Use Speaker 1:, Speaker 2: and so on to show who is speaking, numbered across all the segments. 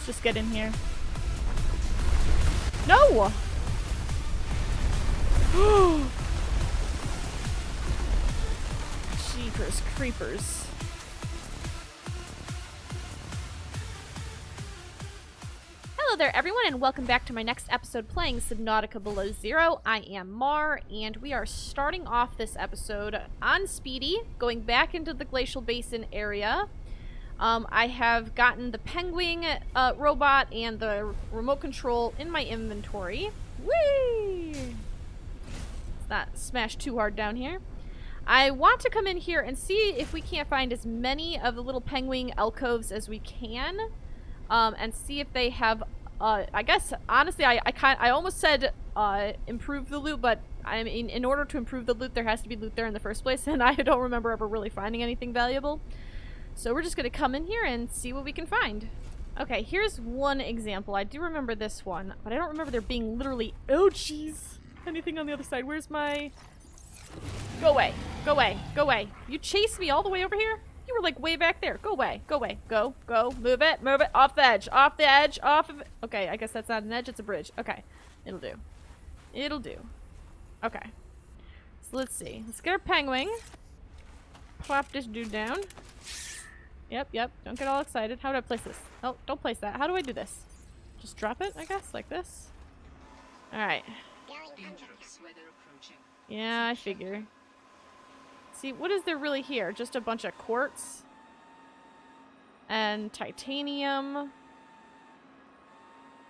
Speaker 1: Let's just get in here. No! Jeepers creepers. Hello there everyone, and welcome back to my next episode playing Subnautica Below Zero. I am Mar, and we are starting off this episode on Speedy, going back into the Glacial Basin area. I have gotten the penguin robot and the remote control in my inventory. Whee! Let's not smash too hard down here. I want to come in here and see if we can't find as many of the little penguin alcoves as we can, and see if they have. I guess honestly, I almost said improve the loot, but I mean, in order to improve the loot, there has to be loot there in the first place, and I don't remember ever really finding anything valuable. So we're just gonna come in here and see what we can find. Okay, here's one example. I do remember this one, but I don't remember there being literally. Oh, jeez! Anything on the other side? Where's my? Go away! Go away! Go away! You chased me all the way over here? You were like way back there. Go away! Go away! Go! Go! Move it! Move it! Off the edge! Off the edge! Off of it! Okay, I guess that's not an edge. It's a bridge. Okay, it'll do. It'll do. Okay. So let's see. Let's get our penguin. Plop this dude down. Yep. Don't get all excited. How do I place this? Oh, don't place that. How do I do this? Just drop it, I guess, like this. Alright. Yeah, I figure. See, what is there really here? Just a bunch of quartz. And titanium.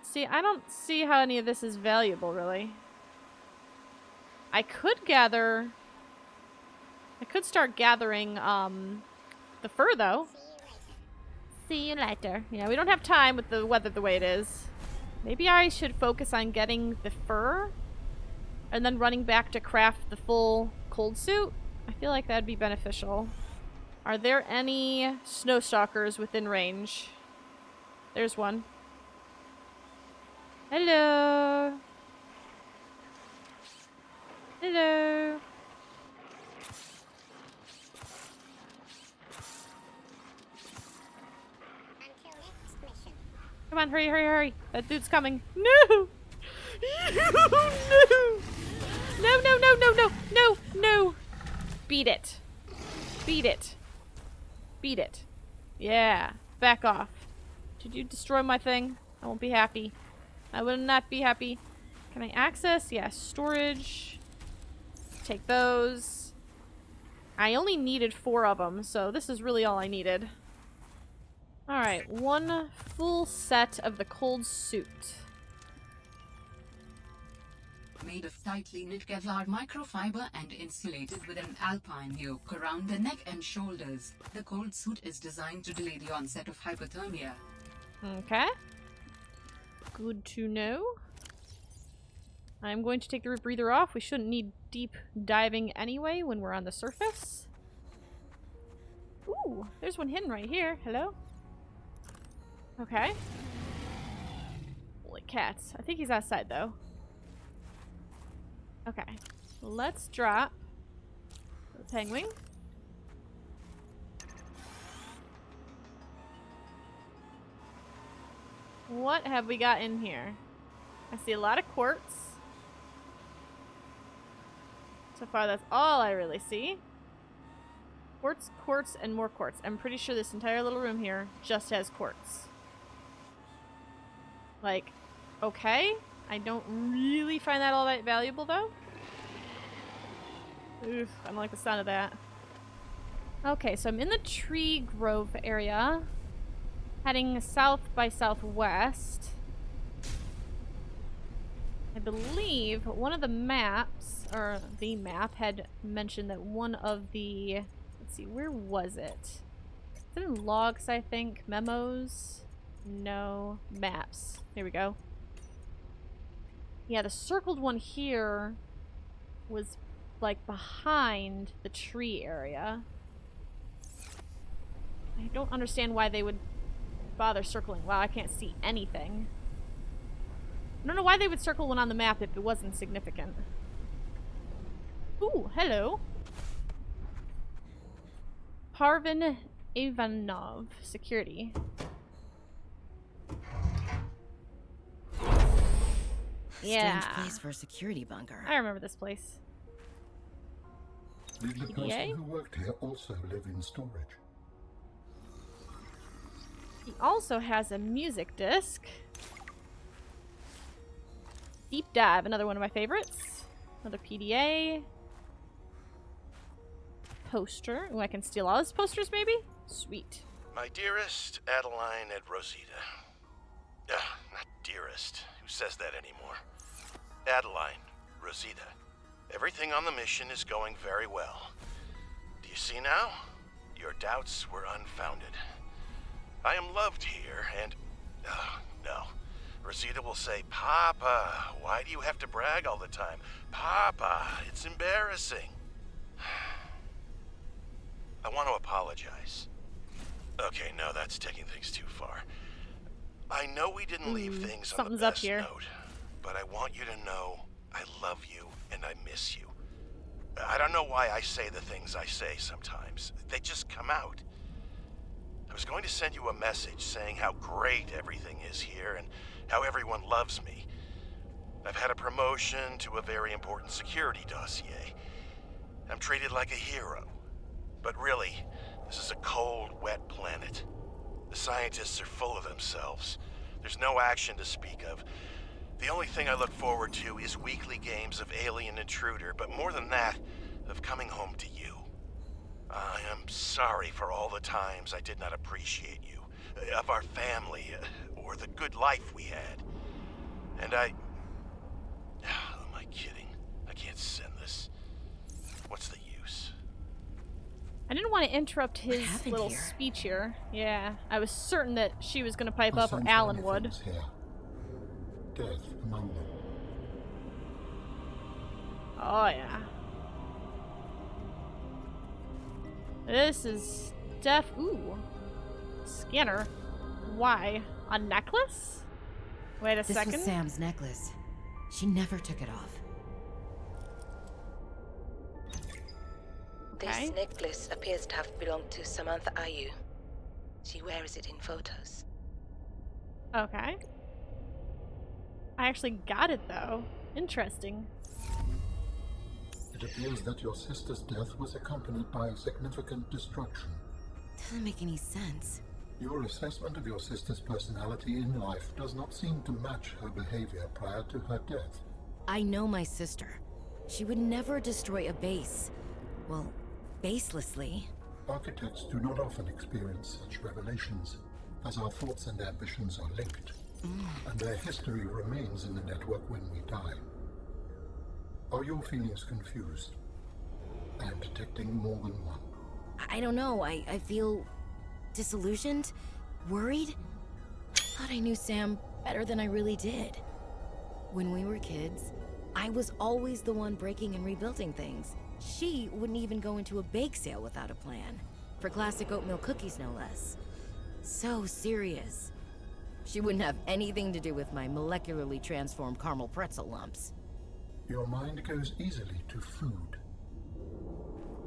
Speaker 1: See, I don't see how any of this is valuable, really. I could gather... I could start gathering, the fur, though. See you later. Yeah, we don't have time with the weather the way it is. Maybe I should focus on getting the fur and then running back to craft the full cold suit. I feel like that'd be beneficial. Are there any snow stalkers within range? There's one. Hello. Hello. Come on, hurry. That dude's coming. No! No! Beat it. Yeah. Back off. Did you destroy my thing? I won't be happy. I will not be happy. Can I access? Yeah, storage. Take those. I only needed 4 of them, so this is really all I needed. Alright, 1 full set of the cold suit.
Speaker 2: Made of tightly knit Kevlar microfiber and insulated with an alpine yoke around the neck and shoulders, the cold suit is designed to delay the onset of hypothermia.
Speaker 1: Okay. Good to know. I'm going to take the rebreather off. We shouldn't need deep diving anyway when we're on the surface. Ooh, there's one hidden right here. Hello? Okay. Holy cats. I think he's outside, though. Okay. Let's drop the penguin. What have we got in here? I see a lot of quartz. So far, that's all I really see. Quartz, and more quartz. I'm pretty sure this entire little room here just has quartz. Like, okay. I don't really find that all that valuable, though. Oof, I don't like the sound of that. Okay, so I'm in the tree grove area. Heading south by southwest. I believe one of the maps, or the map, had mentioned that one of the... Let's see, where was it? It's in logs, I think. Memos? No. Maps. Here we go. Yeah, the circled one here was like behind the tree area. I don't understand why they would bother circling. Wow, I can't see anything. I don't know why they would circle one on the map if it wasn't significant. Ooh, hello. Parvin Ivanov, security. Yeah.
Speaker 3: Strange place for a security bunker.
Speaker 1: I remember this place.
Speaker 4: Did the
Speaker 1: PDA?
Speaker 4: person who worked here also live in storage?
Speaker 1: He also has a music disc. Deep Dive, another one of my favorites. Another PDA. Poster. Oh, I can steal all his posters, maybe? Sweet.
Speaker 5: My dearest Adeline and Rosita. Not dearest. Who says that anymore? Adeline, Rosita. Everything on the mission is going very well. Do you see now? Your doubts were unfounded. I am loved here, and... no. Rosita will say, Papa, why do you have to brag all the time? Papa, it's embarrassing. I want to apologize. Okay, no, that's taking things too far. I know we didn't leave things on the
Speaker 1: something's up
Speaker 5: best
Speaker 1: here.
Speaker 5: note, but I want you to know I love you and I miss you. I don't know why I say the things I say sometimes. They just come out. I was going to send you a message saying how great everything is here and how everyone loves me. I've had a promotion to a very important security dossier. I'm treated like a hero. But really, this is a cold, wet planet. The scientists are full of themselves. There's no action to speak of. The only thing I look forward to is weekly games of Alien Intruder, but more than that, of coming home to you. I am sorry for all the times I did not appreciate you, of our family, or the good life we had. And am I kidding? I can't send this. What's the use?
Speaker 1: I didn't want to interrupt his
Speaker 3: happened
Speaker 1: little
Speaker 3: here?
Speaker 1: speech here. Yeah, I was certain that she was going to pipe
Speaker 4: I
Speaker 1: up, or
Speaker 4: sense
Speaker 1: Alan
Speaker 4: many
Speaker 1: would.
Speaker 4: things here. Death among them.
Speaker 1: Oh, yeah. This is ooh. Scanner. Why? A necklace? Wait a
Speaker 3: This
Speaker 1: second.
Speaker 3: was Sam's necklace. She never took it off.
Speaker 1: Okay.
Speaker 6: This necklace appears to have belonged to Samantha Ayu. She wears it in photos.
Speaker 1: Okay. I actually got it, though. Interesting.
Speaker 4: It appears that your sister's death was accompanied by significant destruction.
Speaker 3: Doesn't make any sense.
Speaker 4: Your assessment of your sister's personality in life does not seem to match her behavior prior to her death.
Speaker 3: I know my sister. She would never destroy a base. Well, baselessly.
Speaker 4: Architects do not often experience such revelations, as our thoughts and ambitions are linked, and their history remains in the network when we die. Are your feelings confused? I am detecting more than one.
Speaker 3: I don't know. I feel disillusioned, worried. Thought I knew Sam better than I really did. When we were kids, I was always the one breaking and rebuilding things. She wouldn't even go into a bake sale without a plan. For classic oatmeal cookies, no less. So serious. She wouldn't have anything to do with my molecularly transformed caramel pretzel lumps.
Speaker 4: Your mind goes easily to food,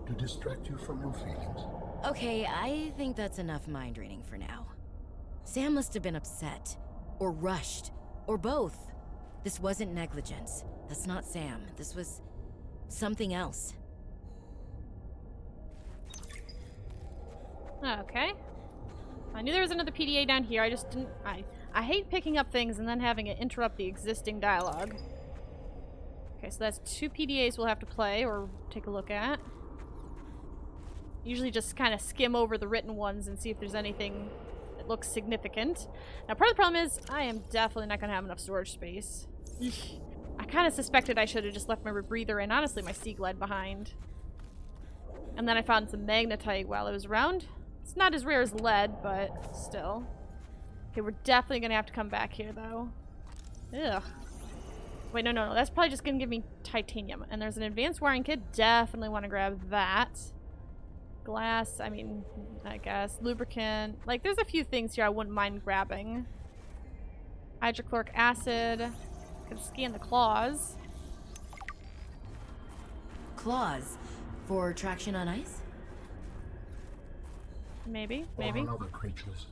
Speaker 4: to distract you from your feelings.
Speaker 3: Okay, I think that's enough mind reading for now. Sam must have been upset, or rushed, or both. This wasn't negligence. That's not Sam. This was something else.
Speaker 1: Okay. I knew there was another PDA down here. I just didn't... I hate picking up things and then having it interrupt the existing dialogue. Okay, so that's 2 PDAs we'll have to play or take a look at. Usually just kind of skim over the written ones and see if there's anything that looks significant. Now, part of the problem is I am definitely not going to have enough storage space. I kind of suspected I should have just left my rebreather and honestly my sea glide behind. And then I found some magnetite while I was around. It's not as rare as lead, but still. Okay, we're definitely going to have to come back here, though. Ugh. Wait, no. That's probably just going to give me titanium. And there's an advanced wiring kit. Definitely want to grab that. Glass, I mean, I guess. Lubricant. Like, there's a few things here I wouldn't mind grabbing. Hydrochloric acid. Could scan the claws.
Speaker 3: Claws? For traction on ice?
Speaker 1: Maybe.
Speaker 4: Or on other creatures.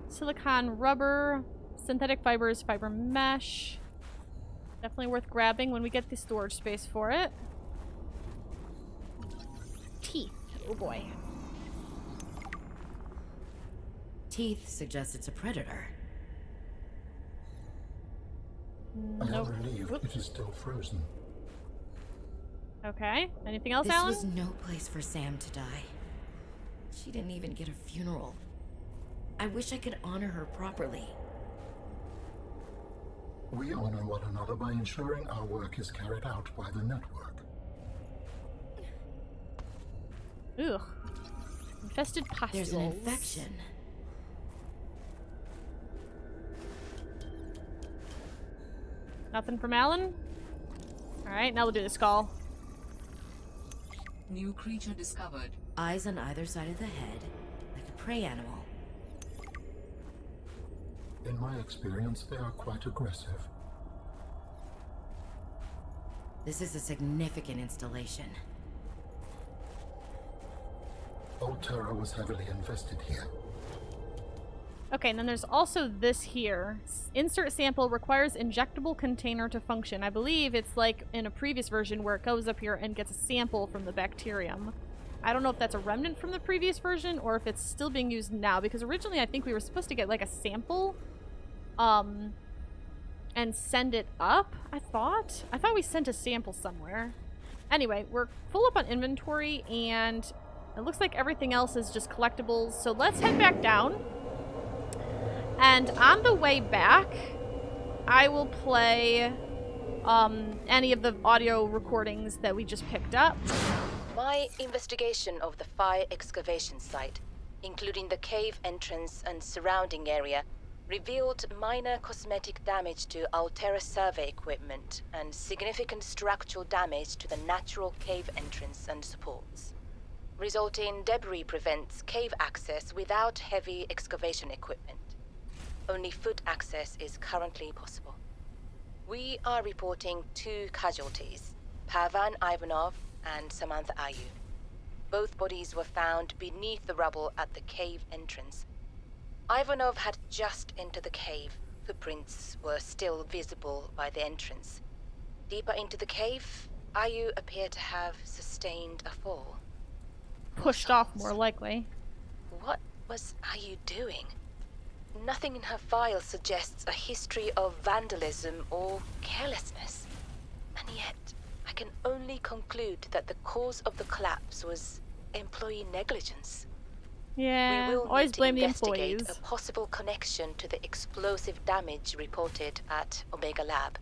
Speaker 1: Silicon rubber. Synthetic fibers, fiber mesh. Definitely worth grabbing when we get the storage space for it. Teeth. Oh boy.
Speaker 3: Teeth suggest it's a predator.
Speaker 4: I am
Speaker 1: Nope.
Speaker 4: relieved it is still frozen.
Speaker 1: Okay. Anything else,
Speaker 3: This
Speaker 1: Alan?
Speaker 3: was no place for Sam to die. She didn't even get a funeral. I wish I could honor her properly.
Speaker 4: We honor one another by ensuring our work is carried out by the network.
Speaker 1: Ugh. Infested pustules.
Speaker 3: There's an infection.
Speaker 1: Nothing from Alan? Alright, now we'll do the skull.
Speaker 2: New creature discovered.
Speaker 3: Eyes on either side of the head, like a prey animal.
Speaker 4: In my experience, they are quite aggressive.
Speaker 3: This is a significant installation.
Speaker 4: Old Terra was heavily invested here.
Speaker 1: Okay, and then there's also this here. Insert sample requires injectable container to function. I believe it's like in a previous version where it goes up here and gets a sample from the bacterium. I don't know if that's a remnant from the previous version or if it's still being used now, because originally I think we were supposed to get like a sample and send it up, I thought we sent a sample somewhere. Anyway, we're full up on inventory and it looks like everything else is just collectibles, so let's head back down. And on the way back, I will play any of the audio recordings that we just picked up.
Speaker 6: My investigation of the fire excavation site, including the cave entrance and surrounding area, revealed minor cosmetic damage to Altera survey equipment and significant structural damage to the natural cave entrance and supports. Resulting debris prevents cave access without heavy excavation equipment. Only foot access is currently possible. We are reporting 2 casualties, Pavan Ivanov and Samantha Ayu. Both bodies were found beneath the rubble at the cave entrance. Ivanov had just entered the cave. Footprints were still visible by the entrance. Deeper into the cave, Ayu appeared to have sustained a fall.
Speaker 1: Pushed off, more likely.
Speaker 6: What was Ayu doing? Nothing in her file suggests a history of vandalism or carelessness. And yet, I can only conclude that the cause of the collapse was employee negligence.
Speaker 1: Yeah,
Speaker 6: We will
Speaker 1: always
Speaker 6: need to
Speaker 1: blame the
Speaker 6: investigate
Speaker 1: employees.
Speaker 6: a possible connection to the explosive damage reported at Omega Lab.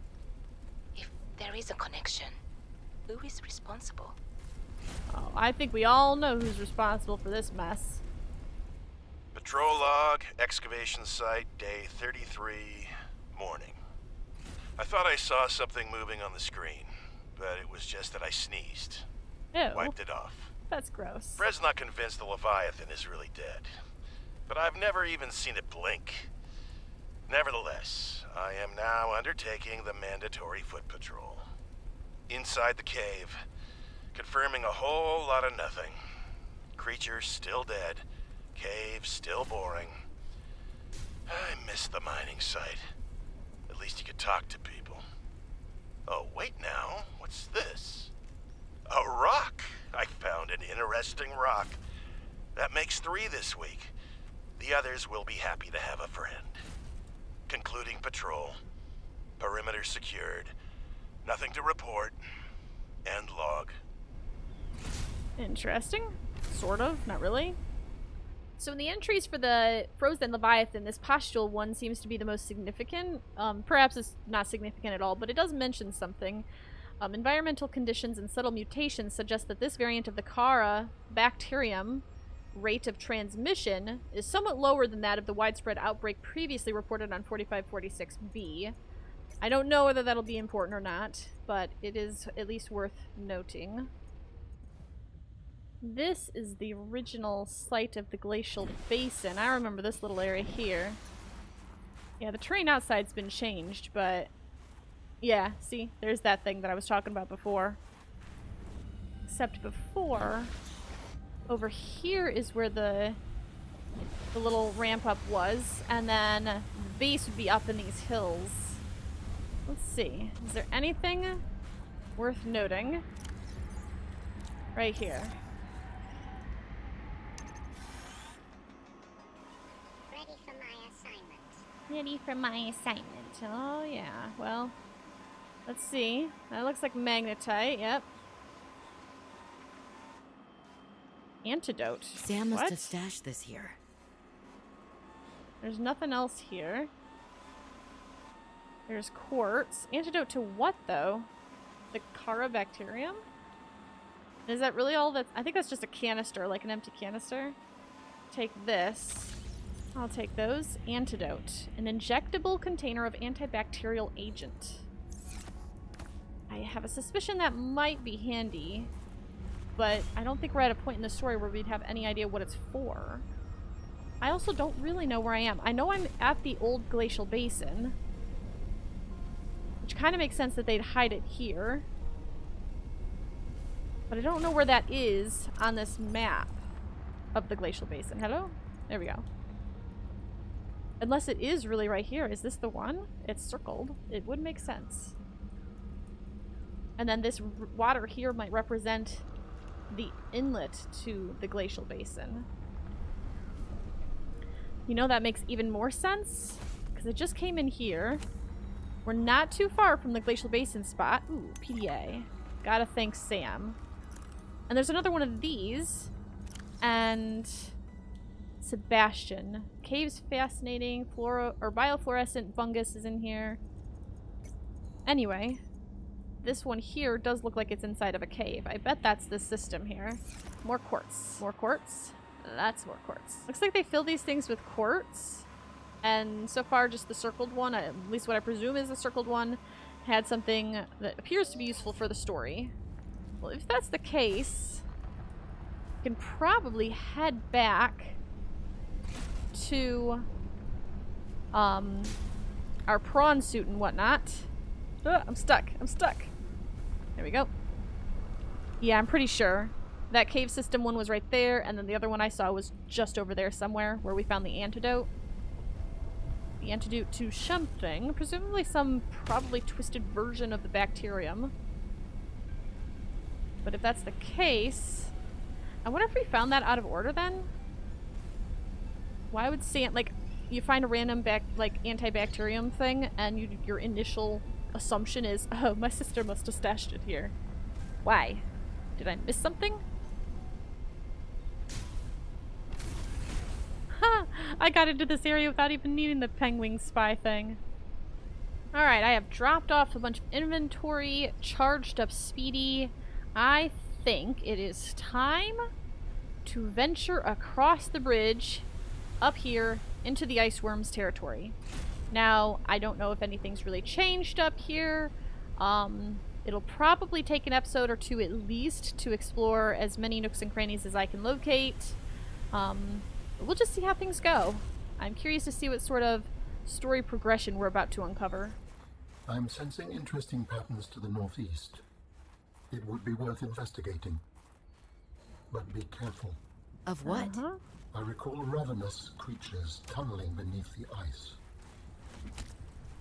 Speaker 6: If there is a connection, who is responsible?
Speaker 1: Oh, I think we all know who's responsible for this mess.
Speaker 5: Patrol log, excavation site, day 33, morning. I thought I saw something moving on the screen, but it was just that I sneezed.
Speaker 1: Ew,
Speaker 5: Wiped it off.
Speaker 1: that's gross.
Speaker 5: Fred's not convinced the Leviathan is really dead, but I've never even seen it blink. Nevertheless, I am now undertaking the mandatory foot patrol. Inside the cave, confirming a whole lot of nothing. Creatures still dead. Cave still boring. I miss the mining site. At least you could talk to people. Oh, wait now. What's this? A rock! I found an interesting rock. That makes 3 this week. The others will be happy to have a friend. Concluding patrol. Perimeter secured. Nothing to report. End log.
Speaker 1: Interesting. Sort of, not really. So in the entries for the Frozen Leviathan, this pustule one seems to be the most significant. Perhaps it's not significant at all, but it does mention something. Environmental conditions and subtle mutations suggest that this variant of the Kara bacterium rate of transmission is somewhat lower than that of the widespread outbreak previously reported on 4546b. I don't know whether that'll be important or not, but it is at least worth noting. This is the original site of the Glacial Basin. I remember this little area here. Yeah, the terrain outside's been changed, but... yeah, see? There's that thing that I was talking about before. Except before... over here is where the little ramp up was, and then the base would be up in these hills. Let's see. Is there anything worth noting right here?
Speaker 7: Ready for my assignment.
Speaker 1: Ready for my assignment. Oh, yeah. Well, let's see. That looks like magnetite. Yep. Antidote.
Speaker 3: Sam must
Speaker 1: What?
Speaker 3: have stashed this here.
Speaker 1: There's nothing else here. There's quartz. Antidote to what, though? The Carabacterium? Is that really all that? I think that's just a canister, like an empty canister. Take this. I'll take those. Antidote. An injectable container of antibacterial agent. I have a suspicion that might be handy, but I don't think we're at a point in the story where we'd have any idea what it's for. I also don't really know where I am. I know I'm at the old Glacial Basin, which kind of makes sense that they'd hide it here. But I don't know where that is on this map of the Glacial Basin. Hello? There we go. Unless it is really right here. Is this the one? It's circled. It would make sense. And then this water here might represent the inlet to the Glacial Basin. You know, that makes even more sense, because it just came in here. We're not too far from the Glacial Basin spot. Ooh, PDA. Gotta thank Sam. And there's another one of these. And Sebastian. Cave's fascinating. Biofluorescent fungus is in here. Anyway, this one here does look like it's inside of a cave. I bet that's the system here. More quartz. More quartz. That's more quartz. Looks like they fill these things with quartz. And so far, just the circled one, at least what I presume is the circled one, had something that appears to be useful for the story. Well, if that's the case, we can probably head back to our prawn suit and whatnot. I'm stuck. I'm stuck. There we go. Yeah, I'm pretty sure. That cave system one was right there, and then the other one I saw was just over there somewhere, where we found the antidote. The antidote to something. Presumably some probably twisted version of the bacterium. But if that's the case, I wonder if we found that out of order then? Why would Sam, like, you find a random antibacterium thing, and your initial assumption is, oh, my sister must have stashed it here. Why? Did I miss something? Ha! I got into this area without even needing the penguin spy thing. Alright, I have dropped off a bunch of inventory, charged up Speedy. I think it is time to venture across the bridge up here into the ice worms territory. Now, I don't know if anything's really changed up here. It'll probably take an episode or two at least to explore as many nooks and crannies as I can locate. We'll just see how things go. I'm curious to see what sort of story progression we're about to uncover.
Speaker 4: I'm sensing interesting patterns to the northeast. It would be worth investigating. But be careful.
Speaker 3: Of what?
Speaker 4: I recall ravenous creatures tunneling beneath the ice.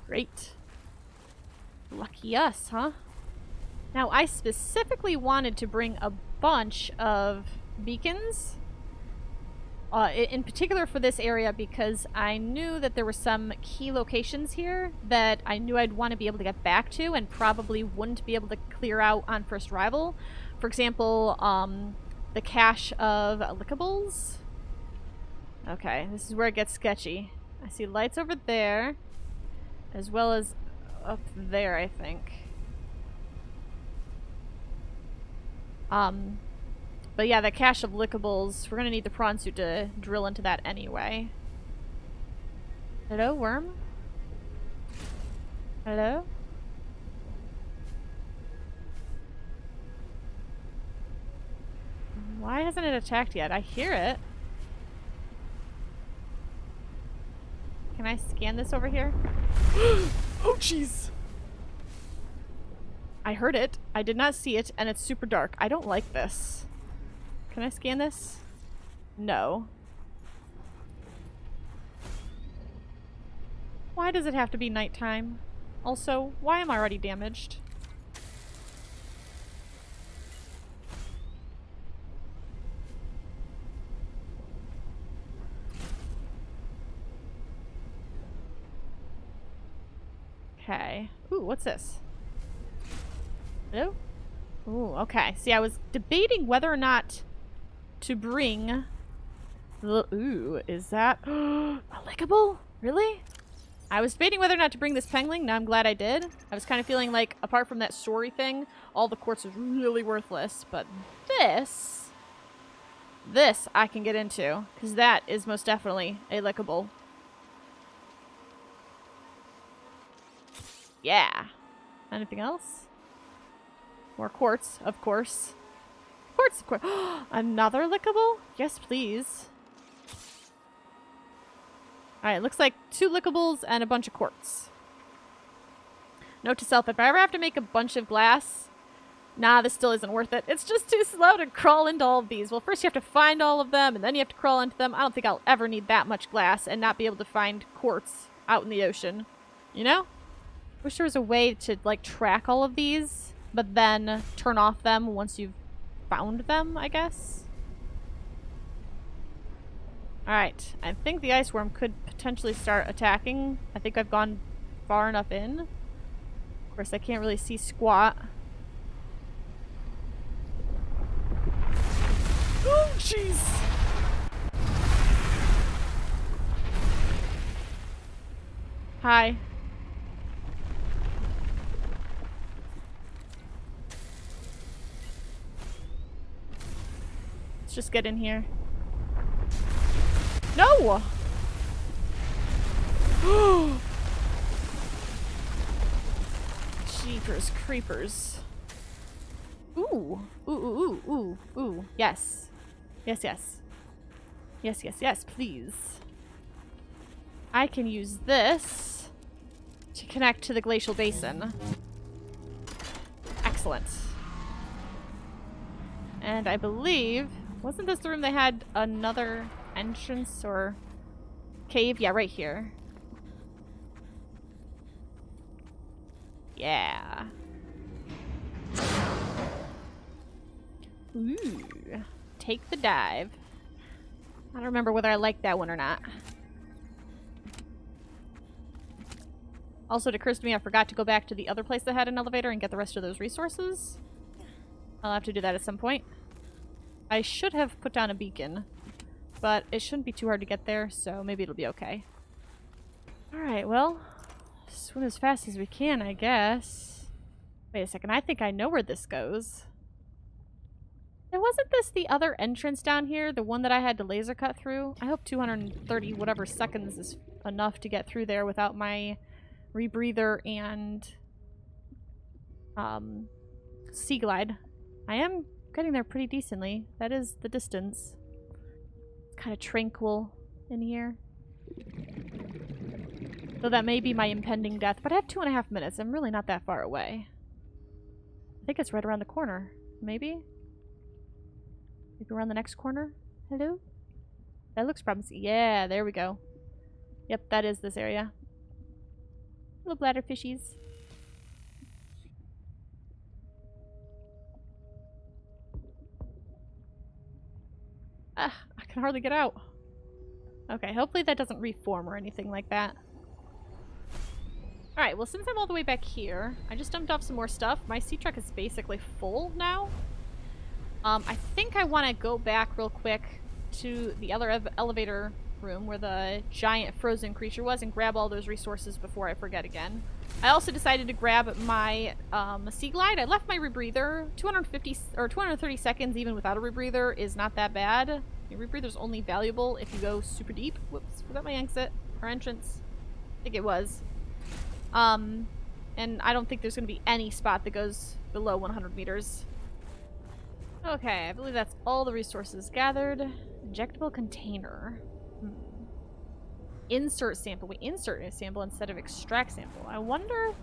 Speaker 1: Great. Lucky us, huh? Now, I specifically wanted to bring a bunch of beacons. In particular for this area, because I knew that there were some key locations here that I knew I'd want to be able to get back to and probably wouldn't be able to clear out on first arrival. For example, the cache of lickables. Okay, this is where it gets sketchy. I see lights over there, as well as up there, I think. But yeah, the cache of lickables, we're gonna need the prawn suit to drill into that anyway. Hello, worm? Hello? Why hasn't it attacked yet? I hear it. Can I scan this over here? Oh, jeez! I heard it. I did not see it, and it's super dark. I don't like this. Can I scan this? No. Why does it have to be nighttime? Also, why am I already damaged? Okay. Ooh, what's this? Hello? Ooh, okay. See, I was debating whether or not to bring the... Ooh, is that... a lickable? Really? I was debating whether or not to bring this pengling. Now I'm glad I did. I was kind of feeling like, apart from that story thing, all the quartz was really worthless. But this... This I can get into. Because that is most definitely a lickable. Yeah. Anything else? More quartz, of course. Quartz, of course. Another lickable? Yes, please. Alright, looks like 2 lickables and a bunch of quartz. Note to self, if I ever have to make a bunch of glass, nah, this still isn't worth it. It's just too slow to crawl into all of these. Well, first you have to find all of them, and then you have to crawl into them. I don't think I'll ever need that much glass and not be able to find quartz out in the ocean. You know? Wish there was a way to, like, track all of these, but then turn off them once you've found them, I guess. Alright, I think the ice worm could potentially start attacking. I think I've gone far enough in. Of course, I can't really see squat. Oh, jeez! Hi. Let's just get in here. No! Jeepers creepers. Ooh. Ooh, ooh, ooh, ooh, ooh. Yes. Yes, yes. Yes, yes, yes, please. I can use this to connect to the Glacial Basin. Excellent. And I believe... Wasn't this the room they had another entrance or cave? Yeah, right here. Yeah. Ooh. Take the dive. I don't remember whether I like that one or not. Also, it occurs to me I forgot to go back to the other place that had an elevator and get the rest of those resources. I'll have to do that at some point. I should have put down a beacon, but it shouldn't be too hard to get there, so maybe it'll be okay. Alright, well, swim as fast as we can, I guess. Wait a second, I think I know where this goes. And wasn't this the other entrance down here? The one that I had to laser cut through? I hope 230 whatever seconds is enough to get through there without my rebreather and sea glide. I am getting there pretty decently. That is the distance. It's kind of tranquil in here. Though that may be my impending death, but I have 2.5 minutes. I'm really not that far away. I think it's right around the corner. Maybe? Maybe around the next corner? Hello? That looks promising. Yeah, there we go. Yep, that is this area. Little bladder fishies. Ah, I can hardly get out. Okay, hopefully that doesn't reform or anything like that. Alright, well since I'm all the way back here, I just dumped off some more stuff. My sea truck is basically full now. I think I want to go back real quick to the other elevator room where the giant frozen creature was and grab all those resources before I forget again. I also decided to grab my sea glide. I left my rebreather. 250 or 230 seconds even without a rebreather is not that bad. Your rebreather's only valuable if you go super deep. Whoops, was that my exit or entrance? I think it was. And I don't think there's going to be any spot that goes below 100 meters. Okay, I believe that's all the resources gathered. Injectable container. Insert sample. We insert a sample instead of extract sample. I wonder...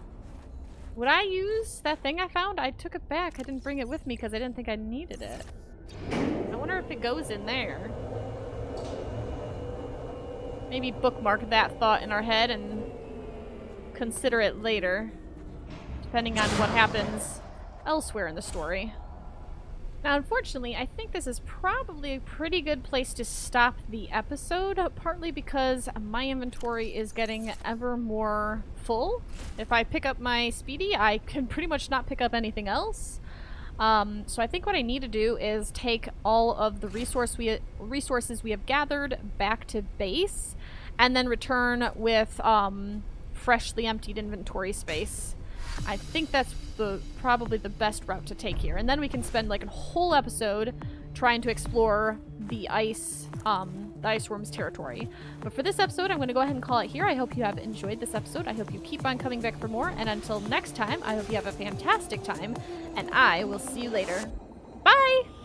Speaker 1: Would I use that thing I found? I took it back. I didn't bring it with me because I didn't think I needed it. I wonder if it goes in there. Maybe bookmark that thought in our head and consider it later, depending on what happens elsewhere in the story. Now, unfortunately, I think this is probably a pretty good place to stop the episode, partly because my inventory is getting ever more full. If I pick up my Speedy, I can pretty much not pick up anything else. So I think what I need to do is take all of the resources we have gathered back to base, and then return with freshly emptied inventory space. I think that's probably the best route to take here. And then we can spend like a whole episode trying to explore the ice worm's territory. But for this episode, I'm going to go ahead and call it here. I hope you have enjoyed this episode. I hope you keep on coming back for more. And until next time, I hope you have a fantastic time. And I will see you later. Bye!